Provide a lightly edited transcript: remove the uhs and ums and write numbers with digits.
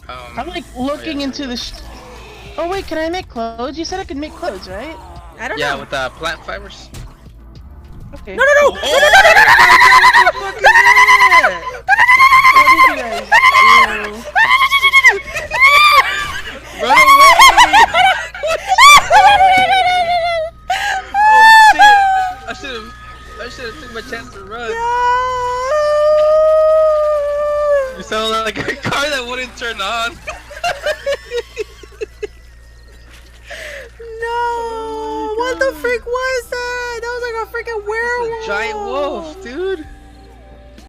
I'm like looking into the. Oh wait, can I make clothes? You said I could make clothes, right? I don't Yeah, know. with plant fibers. Okay. No, no, no! Oh, no, no, no, no, no, what the fuck is that? What did you guys do? Run away! Oh shit! I should have took my chance to run. You sound like a car that wouldn't turn on. No! What the freak was that? That was like a freaking werewolf! Giant wolf, dude.